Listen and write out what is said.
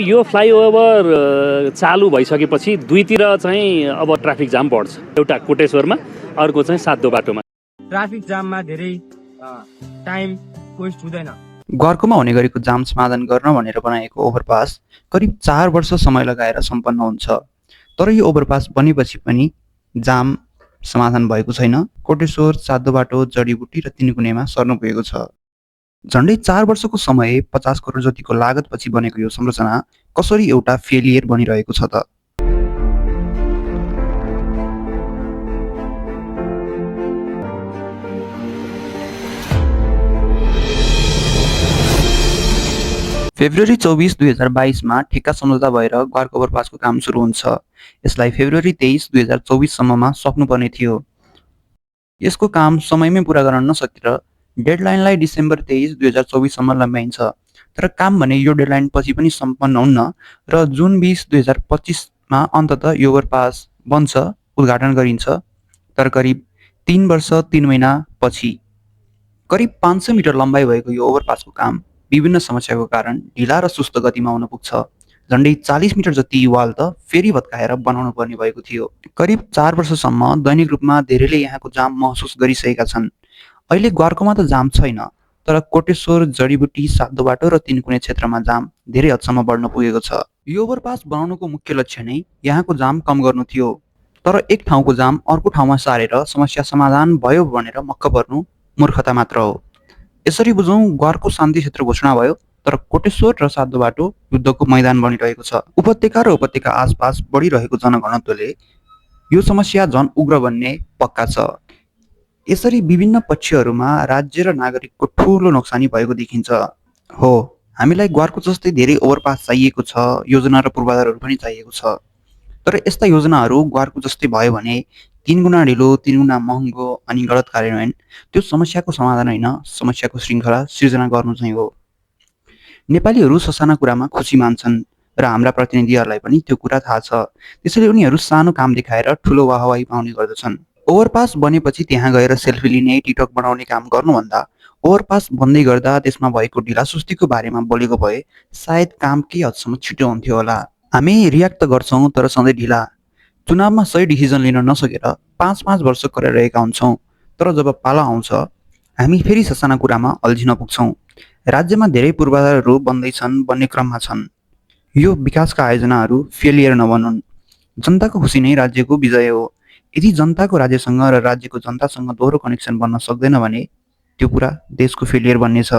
यो फ्लाइओभर चालु भइसकेपछि दुईतिर चाहिँ अब ट्राफिक जाम बढ्छ। एउटा कोटेश्वरमा, अर्को चाहिँ सातो बाटोमा। ट्राफिक जाममा धेरै टाइम वेस्ट हुँदैन। ग्वार्कोमा हुने गरेको जाम समाधान गर्न भनेर बनाएको ओभरपास करिब 4 वर्ष समय लगाएर सम्पन्न हुन्छ। तर यो ओभरपास बनेपछि पनि जाम समाधान भएको छैन। कोटेश्वर, सातो बाटो, जडीबुटी र तिनकुनेमा सर्नु पुगेको छ। झन्डै 4 वर्षको समय 50 करोड जतिको लागतपछि बनेको यो संरचना कसरी एउटा फेलियर बनिरहेको छ त? फेब्रुअरी 24, 2022 मा ठेक्का सम्झौता भएर ग्वार्को ओभरपासको काम सुरु हुन्छ। यसलाई फेब्रुअरी 23, 2024 सम्ममा सक्नुपर्ने थियो। यसको काम समयमै पूरा गर्न नसकेर डेडलाइनलाई डिसेम्बर 23, 2024 सम्म लम्ब्याइन्छ। तर काम भने यो डेडलाइन पछि पनि सम्पन्न हुन्न र जुन 20, 2025 मा अन्ततः यो ओभरपास बन्छ, उद्घाटन गरिन्छ। तर करिब 3 वर्ष 3 महिना पछि करिब 500 मिटर लम्बाइ भएको यो ओभरपासको काम विभिन्न समस्याको कारण ढिला र सुस्त गतिमा हुन पुग्छ। झन्डै 40 मिटर जति वाल त फेरि भत्काएर बनाउनु पर्ने भएको थियो। करिब 4 वर्षसम्म दैनिक रूपमा धेरैले यहाँको जाम महसुस गरिसकेका छन्। अहिले ग्वार्कोमा त जाम छैन, तर कोटेश्वर, जडीबुटी, सातो बाटो र तिनकुने क्षेत्रमा जाम धेरै हदसम्म बढ्न पुगेको छ। यो ओभरपास बनाउनुको मुख्य लक्ष्य नै यहाँको जाम कम गर्नु थियो। तर एक ठाउँको जाम अर्को ठाउँमा सारेर समस्या समाधान भयो भनेर मक्क पर्नु मूर्खता मात्र हो। यसरी बुझौँ, ग्वार्को शान्ति क्षेत्र घोषणा भयो, तर कोटेश्वर र सातो बाटो युद्धको मैदान बनिरहेको छ। उपत्यका र उपत्यका आसपास बढिरहेको जनघनत्वले यो समस्या झन उग्र बन्ने पक्का छ। यसरी विभिन्न पक्षहरूमा राज्य र नागरिकको ठूलो नोक्सानी भएको देखिन्छ। हो, हामीलाई ग्वार्को जस्तै धेरै ओभरपास चाहिएको छ, योजना र पूर्वाधारहरू पनि चाहिएको छ। तर यस्ता योजनाहरू ग्वार्को जस्तै भयो भने 3 गुणा ढिलो, 3 गुणा महँगो अनि गलत कार्यान्वयन त्यो समस्याको समाधान होइन, समस्याको श्रृङ्खला सिर्जना गर्नु चाहिँ हो। नेपालीहरू ससाना कुरामा खुसी मान्छन् र हाम्रा प्रतिनिधिहरूलाई पनि त्यो कुरा थाहा छ। त्यसैले उनीहरू सानो काम देखाएर ठुलो वाहवाही पाउने गर्दछन्। ओभरपास बनेपछि त्यहाँ गएर सेल्फी लिने, टिकटक बनाउने काम गर्नुभन्दा ओभरपास बन्दै गर्दा त्यसमा भएको ढिलासुस्तीको बारेमा बोलेको भए सायद काम केही हदसम्म छिटो हुन्थ्यो होला। हामी रियाक्ट त गर्छौँ, तर सधैँ ढिला। चुनावमा सही डिसिजन लिन नसकेर 5-5 वर्ष कराइरहेका हुन्छौँ। तर जब पाला आउँछ, हामी फेरि ससाना कुरामा अल्झिन पुग्छौँ। राज्यमा धेरै पूर्वाधारहरू बन्दैछन्, बन्ने क्रममा छन्। यो विकासका आयोजनाहरू फेलियर नबनुन्। जनताको खुसी नै राज्यको विजय हो। यदि जनताको राज्यसँग र राज्यको जनतासँग दोहोरो कनेक्सन बन्न सक्दैन भने त्यो पुरा देशको फेलियर बन्नेछ।